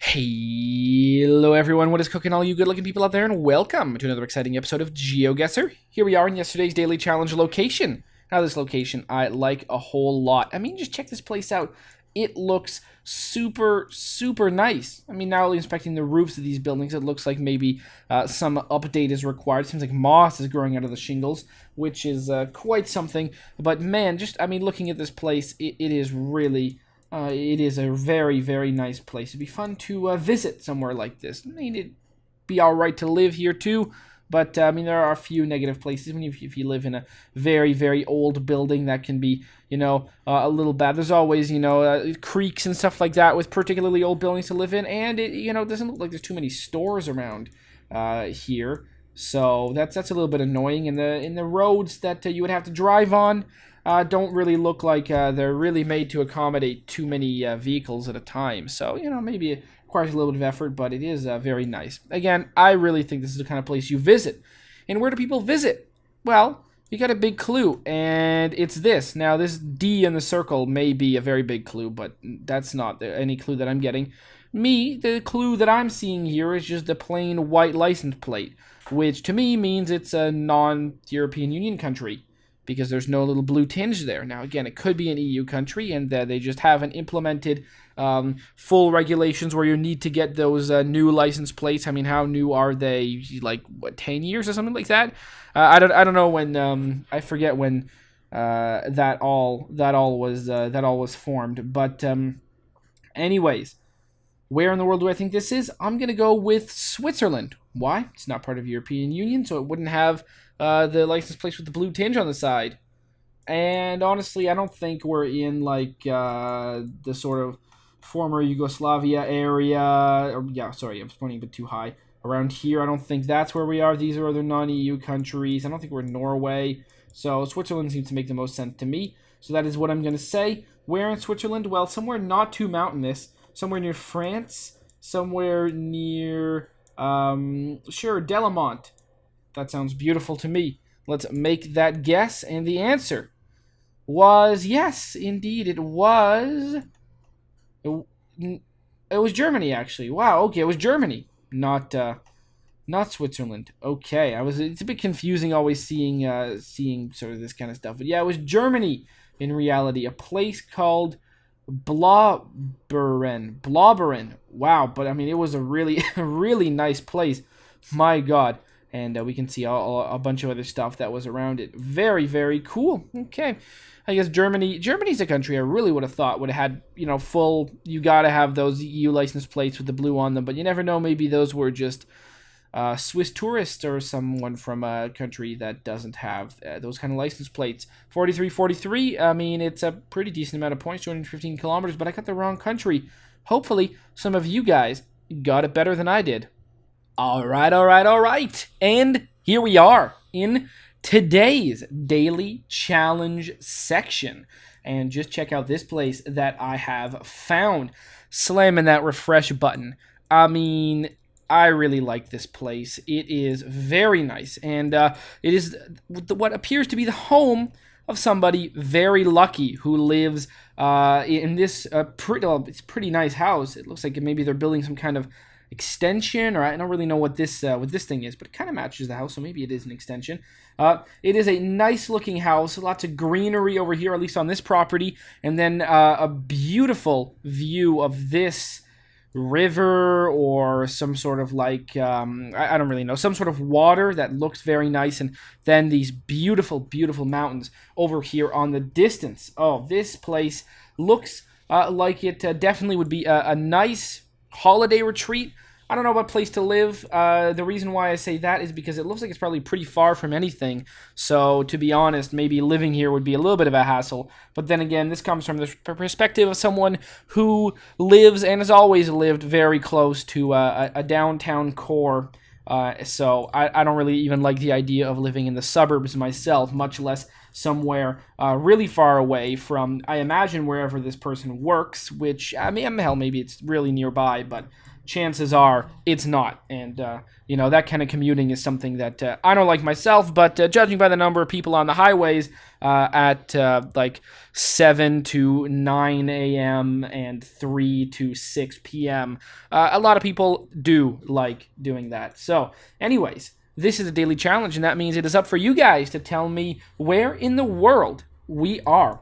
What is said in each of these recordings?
Hello everyone, what is cooking, all you good looking people out there, and welcome to another exciting episode of GeoGuessr. Here we are in yesterday's daily challenge location. Now this location I like a whole lot. I mean, just check this place out. It looks super nice. I mean, now inspecting the roofs of these buildings, it looks like maybe some update is required. It seems like moss is growing out of the shingles, which is quite something. But man, I mean, looking at this place, it is really... it is a very nice place. It'd be fun to visit somewhere like this. I mean, it'd be alright to live here too, but I mean, there are a few negative places. I mean, if you live in a very old building, that can be, a little bad. There's always, creeks and stuff like that with particularly old buildings to live in, and it doesn't look like there's too many stores around here. So that's a little bit annoying. In the roads that you would have to drive on, don't really look like they're really made to accommodate too many vehicles at a time. So, maybe it requires a little bit of effort, but it is very nice. Again, I really think this is the kind of place you visit. And where do people visit? Well, you got a big clue, and it's this. Now, this D in the circle may be a very big clue, but that's not any clue that I'm getting. The clue that I'm seeing here is just a plain white license plate, which to me means it's a non-European Union country, because there's no little blue tinge there. Now, again, it could be an EU country, and they just haven't implemented full regulations where you need to get those new license plates. I mean, how new are they? Like, what, 10 years or something like that? I don't know when. I forget when that all was formed. But anyways, where in the world do I think this is? I'm gonna go with Switzerland. Why? It's not part of the European Union, so it wouldn't have the license plates with the blue tinge on the side. And honestly, I don't think we're in like the sort of former Yugoslavia area. Sorry, I'm pointing a bit too high. Around here, I don't think that's where we are. These are other non-EU countries. I don't think we're in Norway. So Switzerland seems to make the most sense to me. So that is what I'm going to say. Where in Switzerland? Well, somewhere not too mountainous. Somewhere near France. Somewhere near, sure, Delamont. That sounds beautiful to me. Let's make that guess, and the answer was yes, indeed, it was. It was Germany, actually. Wow, okay, it was Germany, not Switzerland. Okay, it's a bit confusing always seeing sort of this kind of stuff, but yeah, it was Germany in reality. A place called Blobberen. Wow, but I mean, it was a really nice place. My God. And we can see a bunch of other stuff that was around it. Very cool. Okay. I guess Germany's a country I really would have thought would have had, full, you got to have those EU license plates with the blue on them. But you never know, maybe those were just Swiss tourists or someone from a country that doesn't have those kind of license plates. 43, I mean, it's a pretty decent amount of points, 215 kilometers, but I got the wrong country. Hopefully, some of you guys got it better than I did. All right. And here we are in today's daily challenge section. And just check out this place that I have found. Slamming that refresh button. I mean, I really like this place. It is very nice. And it is what appears to be the home of somebody very lucky who lives in this it's pretty nice house. It looks like maybe they're building some kind of extension, or I don't really know what this thing is, but it kind of matches the house, so maybe it is an extension. It is a nice looking house, lots of greenery over here, at least on this property, and then a beautiful view of this river or some sort of like I don't really know, some sort of water that looks very nice, and then these beautiful mountains over here on the distance. Oh, this place looks like it definitely would be a nice holiday retreat. I don't know about place to live. The reason why I say that is because it looks like it's probably pretty far from anything. So, to be honest, maybe living here would be a little bit of a hassle. But then again, this comes from the perspective of someone who lives and has always lived very close to a downtown core. So, I don't really even like the idea of living in the suburbs myself, much less somewhere really far away from, I imagine, wherever this person works, which, I mean, hell, maybe it's really nearby, but chances are it's not. And, you know, that kind of commuting is something that I don't like myself, but judging by the number of people on the highways at like 7 to 9 a.m. and 3 to 6 p.m., a lot of people do like doing that. So, anyways, this is a daily challenge, and that means it is up for you guys to tell me where in the world we are.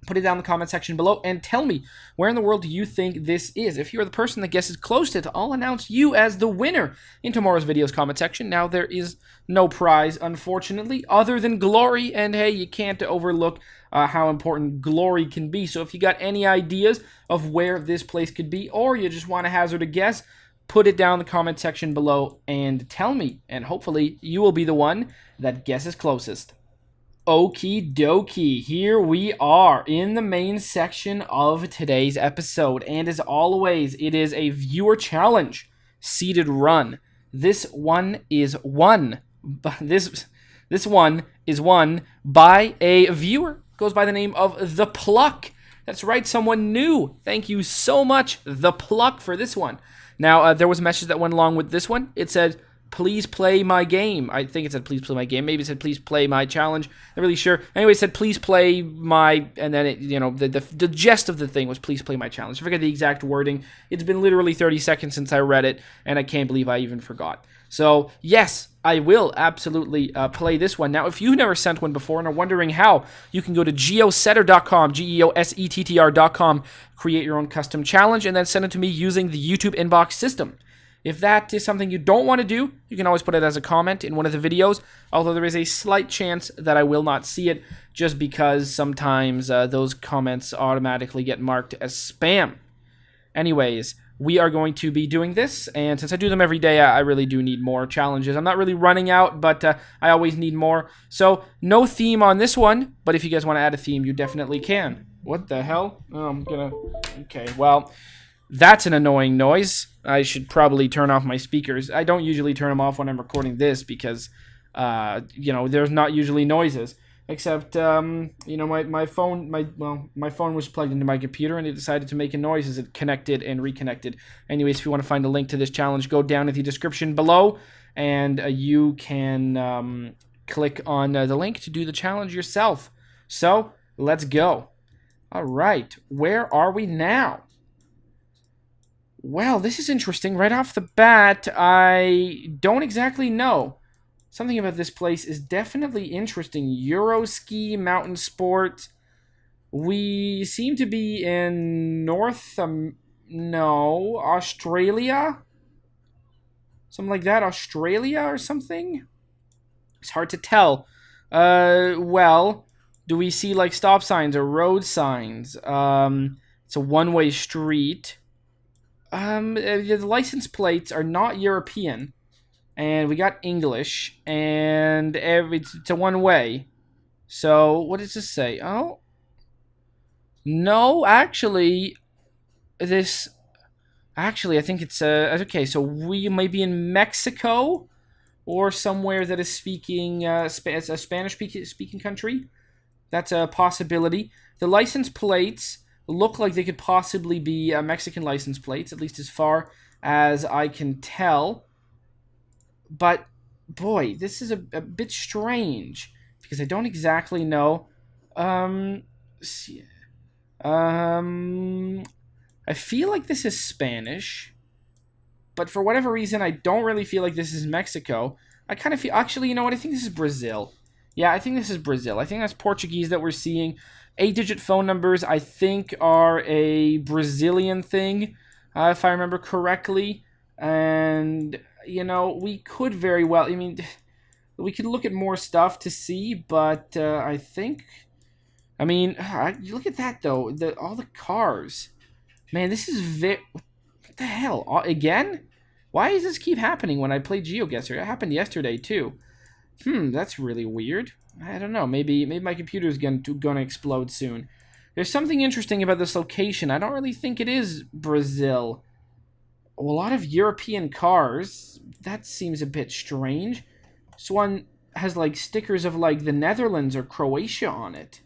Put it down in the comment section below and tell me where in the world do you think this is. If you're the person that guesses closest, I'll announce you as the winner in tomorrow's video's comment section. Now, there is no prize, unfortunately, other than glory. And hey, you can't overlook how important glory can be. So if you got any ideas of where this place could be, or you just want to hazard a guess, put it down in the comment section below and tell me. And hopefully you will be the one that guesses closest. Okie dokie, here we are in the main section of today's episode, and as always, it is a viewer challenge, seeded run. This one is won. This one is won by a viewer, goes by the name of The Pluck. That's right, someone new. Thank you so much, The Pluck, for this one. Now, there was a message that went along with this one. It said, please play my game. I think it said, please play my game. Maybe it said, please play my challenge. I'm really sure. Anyway, it said, please play my, and then it, you know, the gist of the thing was, please play my challenge. I forget the exact wording. It's been literally 30 seconds since I read it, and I can't believe I even forgot. So, yes, I will absolutely play this one. Now, if you've never sent one before and are wondering how, you can go to geosetter.com, geosettr.com, create your own custom challenge, and then send it to me using the YouTube inbox system. If that is something you don't want to do, you can always put it as a comment in one of the videos, although there is a slight chance that I will not see it, just because sometimes those comments automatically get marked as spam. Anyways, we are going to be doing this, and since I do them every day, I really do need more challenges. I'm not really running out, but I always need more. So, no theme on this one, but if you guys want to add a theme, you definitely can. What the hell? Oh, I'm gonna... Okay, well... That's an annoying noise. I should probably turn off my speakers. I don't usually turn them off when I'm recording this because, you know, there's not usually noises. Except, you know, my phone was plugged into my computer and it decided to make a noise as it connected and reconnected. Anyways, if you want to find a link to this challenge, go down in the description below and you can click on the link to do the challenge yourself. So, let's go. All right, where are we now? Well, this is interesting. Right off the bat, I don't exactly know. Something about this place is definitely interesting. Euroski, mountain sport. We seem to be in Australia? Something like that, Australia or something? It's hard to tell. Well, do we see like stop signs or road signs? It's a one-way street. The license plates are not European, and we got English, and it's a one-way. So, what does this say? Oh, no, actually, I think it's, okay, so we may be in Mexico, or somewhere that is speaking, a Spanish-speaking country. That's a possibility. The license plates look like they could possibly be Mexican license plates, at least as far as I can tell. But, boy, this is a bit strange, because I don't exactly know. I feel like this is Spanish, but for whatever reason, I don't really feel like this is Mexico. I kind of feel, actually, you know what, I think this is Brazil. Yeah, I think this is Brazil. I think that's Portuguese that we're seeing. 8-digit phone numbers, I think, are a Brazilian thing, if I remember correctly. And, you know, we could very well, I mean, we could look at more stuff to see, but I think, I mean, look at that, though, all the cars. Man, this is what the hell? Again? Why does this keep happening when I play GeoGuessr? It happened yesterday, too. That's really weird. I don't know. Maybe my computer's gonna explode soon. There's something interesting about this location. I don't really think it is Brazil. A lot of European cars. That seems a bit strange. This one has like stickers of like the Netherlands or Croatia on it.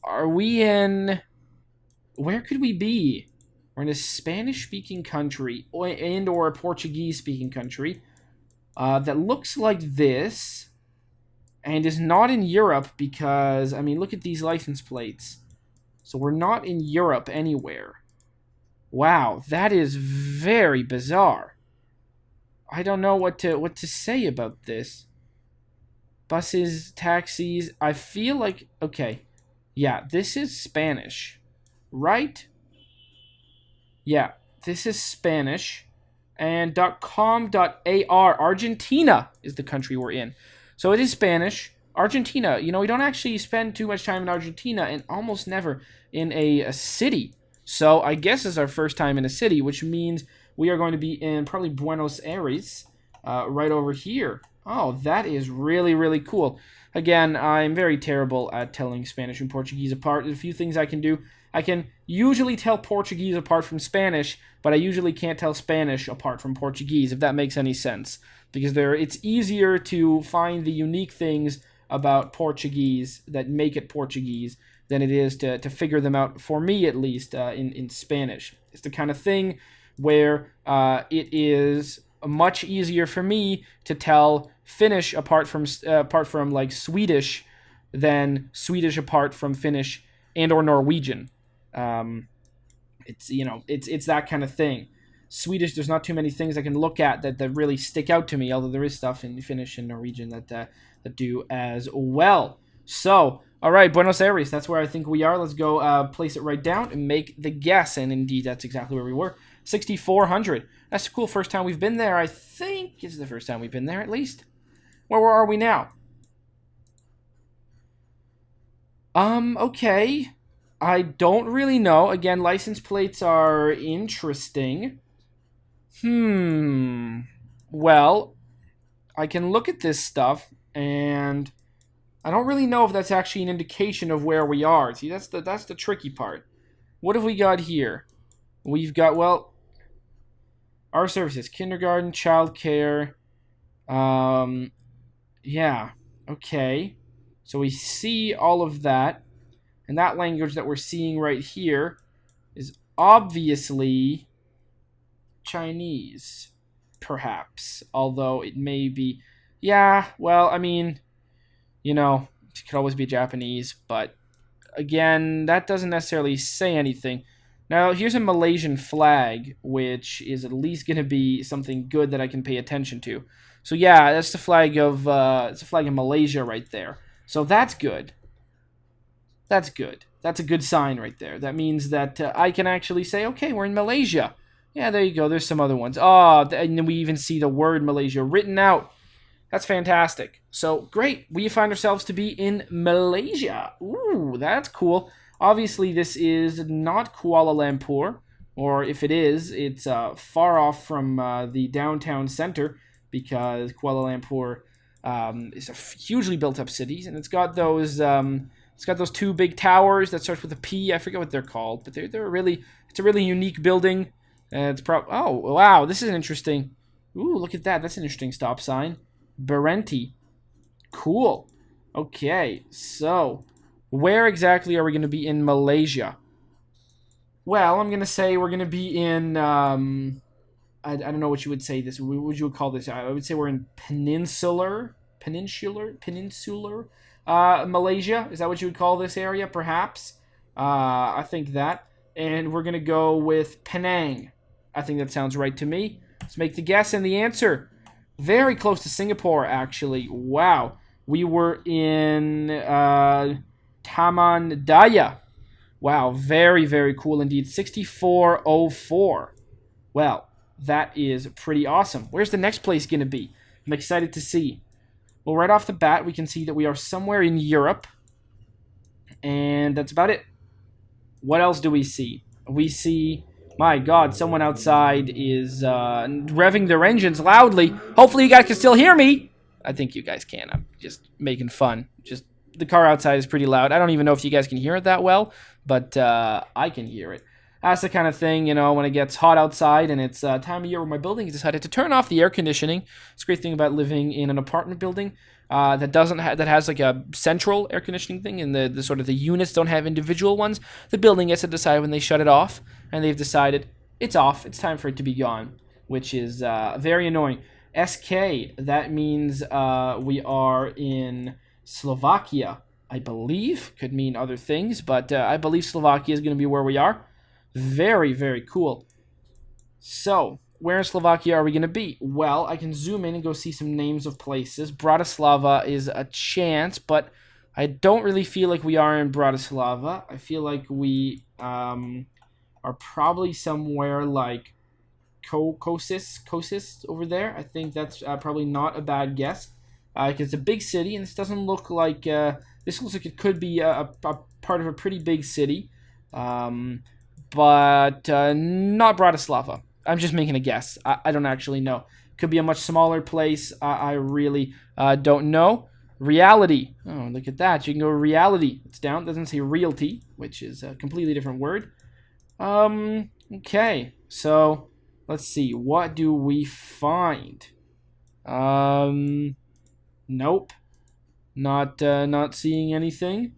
Are we in... Where could we be? We're in a Spanish-speaking country and or a Portuguese-speaking country that looks like this and is not in Europe because, I mean, look at these license plates. So we're not in Europe anywhere. Wow, that is very bizarre. I don't know what to say about this. Buses, taxis, I feel like, okay. Yeah, this is Spanish, right? Yeah, this is Spanish. And .com.ar, Argentina is the country we're in. So it is Spanish. Argentina, you know, we don't actually spend too much time in Argentina and almost never in a city. So I guess it's our first time in a city, which means we are going to be in probably Buenos Aires, right over here. Oh, that is really, really cool. Again, I'm very terrible at telling Spanish and Portuguese apart. There's a few things I can do. I can usually tell Portuguese apart from Spanish, but I usually can't tell Spanish apart from Portuguese, if that makes any sense. Because it's easier to find the unique things about Portuguese that make it Portuguese than it is to figure them out, for me at least, in Spanish. It's the kind of thing where it is much easier for me to tell Finnish apart from like Swedish than Swedish apart from Finnish and or Norwegian. It's, you know, it's that kind of thing. Swedish, there's not too many things I can look at that really stick out to me, although there is stuff in Finnish and Norwegian that do as well. So, all right, Buenos Aires, that's where I think we are. Let's go place it right down and make the guess. And indeed, that's exactly where we were. 6,400. That's a cool first time we've been there. I think it's the first time we've been there, at least. Where are we now? Okay. I don't really know. Again, license plates are interesting. Well, I can look at this stuff, and I don't really know if that's actually an indication of where we are. See, that's the tricky part. What have we got here? We've got, well, our services, kindergarten, childcare. Yeah, okay. So we see all of that. And that language that we're seeing right here is obviously Chinese, perhaps. Although it may be, yeah, well, I mean, you know, it could always be Japanese. But again, that doesn't necessarily say anything. Now, here's a Malaysian flag, which is at least going to be something good that I can pay attention to. So yeah, that's the flag of Malaysia right there. So that's good. That's good. That's a good sign right there. That means that I can actually say, okay, we're in Malaysia. Yeah, there you go. There's some other ones. Oh, and then we even see the word Malaysia written out. That's fantastic. So, great. We find ourselves to be in Malaysia. Ooh, that's cool. Obviously, this is not Kuala Lumpur. Or if it is, it's far off from the downtown center, because Kuala Lumpur is a hugely built-up city, and it's got those... It's got those two big towers that starts with a P. I forget what they're called, but it's a really unique building. Oh, wow, this is interesting. Ooh, look at that. That's an interesting stop sign. Berenti. Cool. Okay, so where exactly are we going to be in Malaysia? Well, I'm going to say we're going to be in, I don't know what you would say this. What you would call this? I would say we're in peninsular Malaysia. Is that what you would call this area, perhaps? I think that. And we're going to go with Penang. I think that sounds right to me. Let's make the guess and the answer. Very close to Singapore, actually. Wow. We were in Taman Daya. Wow, very, very cool indeed. 6404. Well, that is pretty awesome. Where's the next place going to be? I'm excited to see. Well, right off the bat, we can see that we are somewhere in Europe. And that's about it. What else do we see? We see, my God, someone outside is revving their engines loudly. Hopefully you guys can still hear me. I think you guys can. I'm just making fun. Just the car outside is pretty loud. I don't even know if you guys can hear it that well, but I can hear it. That's the kind of thing, you know, when it gets hot outside and it's time of year where my building has decided to turn off the air conditioning. It's a great thing about living in an apartment building that has like a central air conditioning thing, and the sort of the units don't have individual ones. The building gets to decide when they shut it off. and they've decided it's off. It's time for it to be gone, which is very annoying. SK, that means we are in Slovakia, I believe. Could mean other things, but I believe Slovakia is going to be where we are. Very, very cool. So, where in Slovakia are we going to be? Well, I can zoom in and go see some names of places. Bratislava is a chance, but I don't really feel like we are in Bratislava. I feel like we are probably somewhere like Košice over there. I think that's probably not a bad guess, because it's a big city, and this doesn't look like this looks like it could be a part of a pretty big city, but not Bratislava. I'm just making a guess. I don't actually know. Could be a much smaller place. I really don't know. Reality. Oh, look at that. You can go reality. It's down. It doesn't say realty, which is a completely different word. Okay. So let's see. What do we find? Nope. Not seeing anything.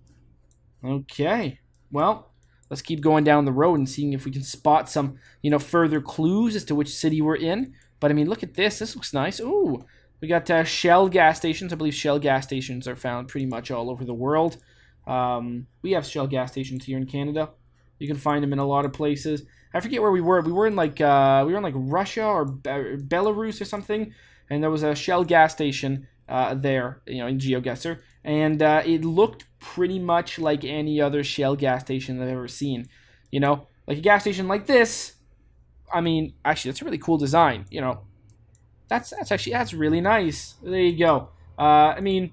Okay. Well, let's keep going down the road and seeing if we can spot some, further clues as to which city we're in. But I mean, look at this. This looks nice. Ooh, we got Shell gas stations. I believe Shell gas stations are found pretty much all over the world. We have Shell gas stations here in Canada. You can find them in a lot of places. I forget where we were. We were in like Russia or Belarus or something, and there was a Shell gas station there, in GeoGuessr, and it looked pretty much like any other Shell gas station that I've ever seen. Like a gas station like this. I mean, actually, that's a really cool design. That's really nice. There you go. I mean,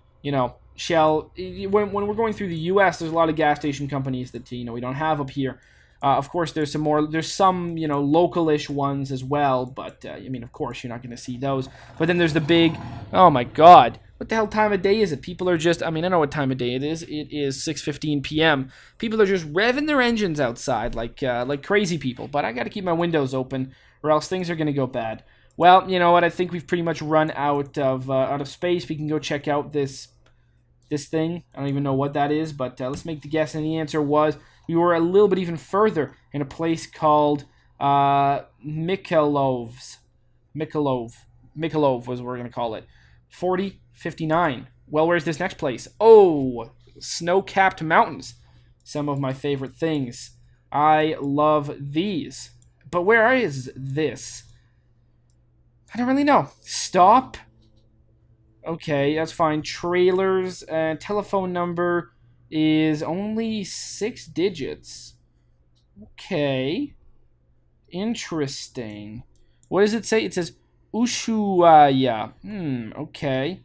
Shell. When we're going through the U.S., there's a lot of gas station companies that we don't have up here. Of course, there's some localish ones as well, but I mean, of course, you're not going to see those. But then there's the big. Oh my God, what the hell time of day is it? People are just. I mean, I know what time of day it is. It is 6:15 p.m. People are just revving their engines outside like crazy people. But I got to keep my windows open, or else things are going to go bad. Well, you know what? I think we've pretty much run out of space. We can go check out this thing. I don't even know what that is, but let's make the guess. And the answer was we were a little bit even further in a place called Mikolov was what we're going to call it. 4059. Well, where's this next place? Oh, snow-capped mountains. Some of my favorite things. I love these. But where is this? I don't really know. Stop. Okay, that's fine. Trailers and telephone number is only 6 digits. Okay. Interesting. What does it say? It says Ushuaia. Okay.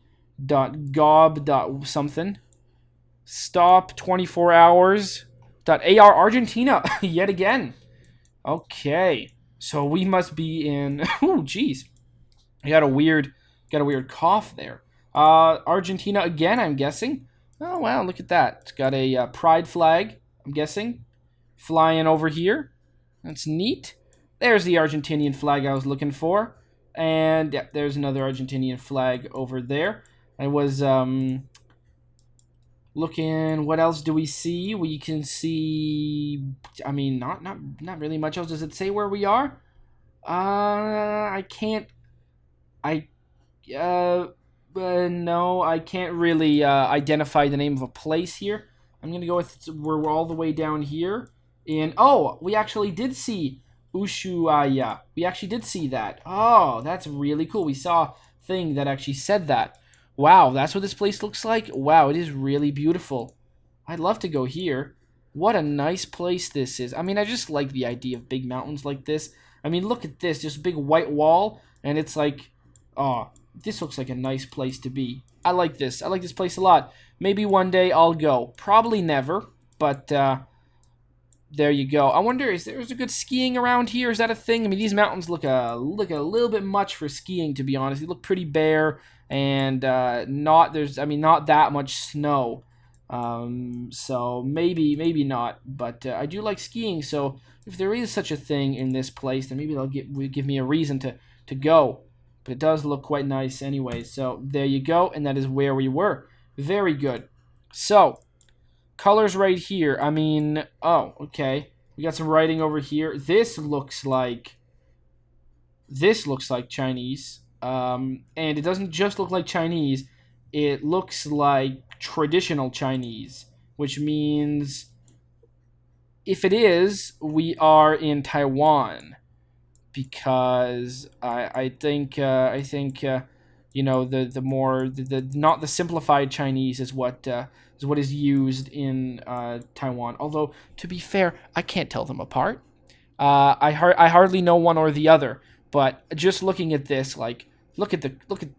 .gob. Something. Stop 24 hours. .ar Argentina. Yet again. Okay. So we must be in. Oh, jeez. I got a weird cough there. Argentina again, I'm guessing. Oh, wow, look at that. It's got a pride flag, I'm guessing, flying over here. That's neat. There's the Argentinian flag I was looking for. And, yeah, there's another Argentinian flag over there. I was looking, what else do we see? We can see, I mean, not really much else. Does it say where we are? No, I can't really identify the name of a place here. I'm going to go with, we're all the way down here. And, oh, we actually did see Ushuaia. We actually did see that. Oh, that's really cool. We saw a thing that actually said that. Wow, that's what this place looks like? Wow, it is really beautiful. I'd love to go here. What a nice place this is. I mean, I just like the idea of big mountains like this. I mean, look at this. Just a big white wall, and it's like, oh, this looks like a nice place to be. I like this. I like this place a lot. Maybe one day I'll go. Probably never, but there you go. I wonder, is there a good skiing around here? Is that a thing? I mean, these mountains look a little bit much for skiing, to be honest. They look pretty bare, and not that much snow. So maybe not. But I do like skiing, so if there is such a thing in this place, then maybe they'll give me a reason to go. But it does look quite nice anyway. So there you go, and that is where we were. Very good. So colors right here. I mean, oh, okay. We got some writing over here. This looks like Chinese. And it doesn't just look like Chinese. It looks like traditional Chinese, which means if it is, we are in Taiwan, because I think you know, the more the not the simplified Chinese is what is used in Taiwan. Although, to be fair, I can't tell them apart. I hardly know one or the other. But just looking at this, like, look at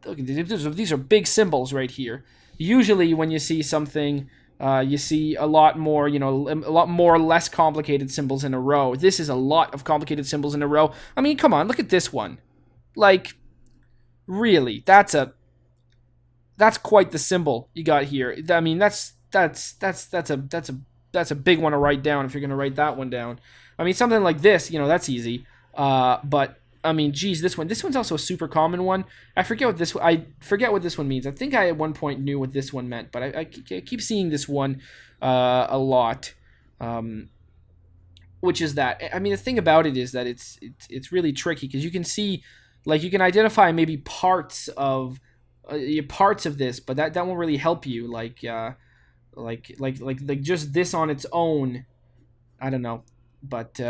these are big symbols right here. Usually, when you see something, you see a lot more, you know, a lot more less complicated symbols in a row. This is a lot of complicated symbols in a row. I mean, come on, look at this one. Like, really, that's quite the symbol you got here. I mean, that's a big one to write down if you're gonna write that one down. I mean, something like this, you know, that's easy. But I mean, geez, this one's also a super common one. I forget what this one means. I think I at one point knew what this one meant, but I keep seeing this one a lot. Which is that, I mean, the thing about it is that it's really tricky, because you can see, like, you can identify maybe parts of this, but that won't really help you. Like just this on its own, I don't know, but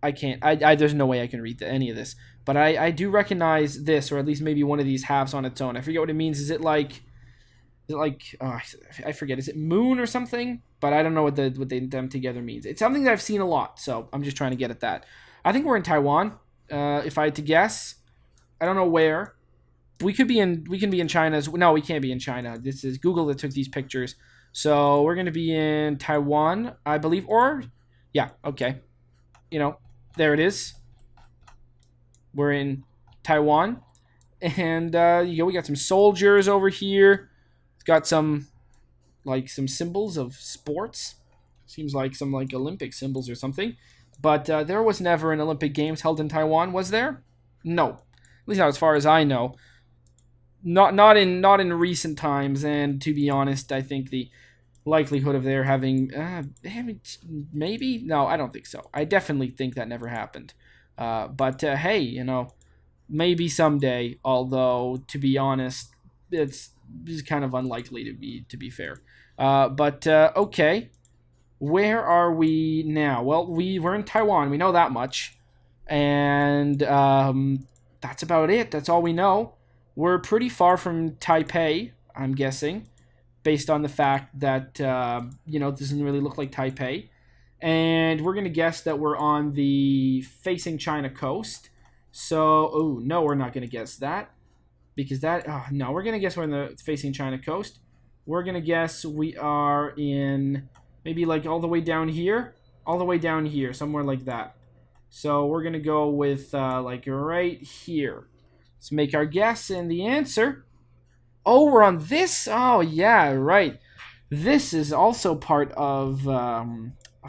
I can't. There's no way I can read any of this, but I do recognize this, or at least maybe one of these halves on its own. I forget what it means. Is it like I forget. Is it moon or something? But I don't know what them together means. It's something that I've seen a lot, so I'm just trying to get at that. I think we're in Taiwan. If I had to guess, I don't know where. We can be in China. No, we can't be in China. This is Google that took these pictures. So we're gonna be in Taiwan, I believe. Or yeah, okay. You know, there it is. We're in Taiwan, and we got some soldiers over here. It's got some symbols of sports. Seems like some Olympic symbols or something. But there was never an Olympic Games held in Taiwan, was there? No, at least not as far as I know. Not in recent times, and to be honest, I think the likelihood of their having maybe, no, I don't think so. I definitely think that never happened. But hey, you know, maybe someday. Although, to be honest, it's kind of unlikely to be fair. But okay, where are we now? Well, we're in Taiwan. We know that much, and that's about it. That's all we know. We're pretty far from Taipei, I'm guessing, based on the fact that you know, it doesn't really look like Taipei. And we're going to guess that we're on the facing China coast. So, oh, no, we're not going to guess that. Because no, we're going to guess we're in the facing China coast. We're going to guess we are in maybe like all the way down here. All the way down here, somewhere like that. So we're going to go with like right here. Let's make our guess, and the answer... Oh, we're on this? Oh, yeah, right. This is also part of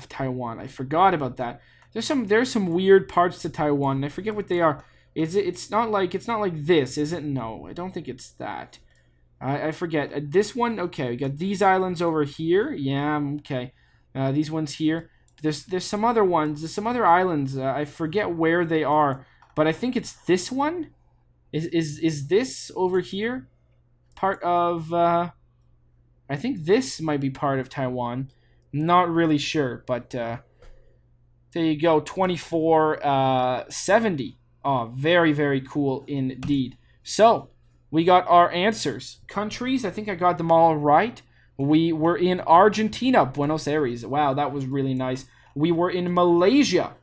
Taiwan. I forgot about that. There's some weird parts to Taiwan, and I forget what they are. It's not like this, is it? No, I don't think it's that. I forget. This one, okay, we got these islands over here. Yeah, okay. These ones here. There's some other ones. There's some other islands. I forget where they are, but I think it's this one. Is this over here part of... I think this might be part of Taiwan. Not really sure, but there you go. 2470. Oh, very, very cool indeed. So, we got our answers. Countries, I think I got them all right. We were in Argentina, Buenos Aires. Wow, that was really nice. We were in Malaysia,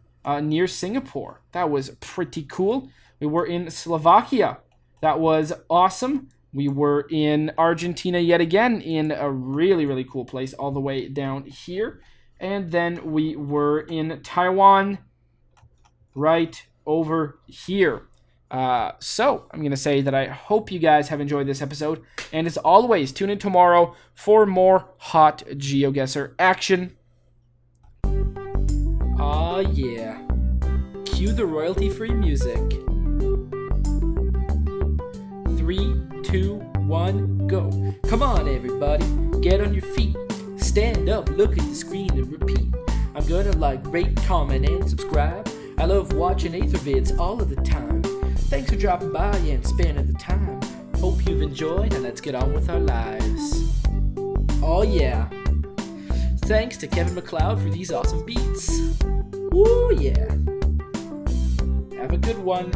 near Singapore. That was pretty cool. We were in Slovakia. That was awesome. We were in Argentina yet again, in a really, really cool place all the way down here. And then we were in Taiwan right over here. So I'm going to say that I hope you guys have enjoyed this episode. And as always, tune in tomorrow for more hot GeoGuessr action. Aw, yeah. Cue the royalty-free music. 3, 2, 1, go. Come on, everybody. Get on your feet. Stand up, look at the screen, and repeat. I'm gonna like, rate, comment, and subscribe. I love watching Ather vids all of the time. Thanks for dropping by and spending the time. Hope you've enjoyed, and let's get on with our lives. Oh yeah. Thanks to Kevin MacLeod for these awesome beats. Woo yeah. Have a good one.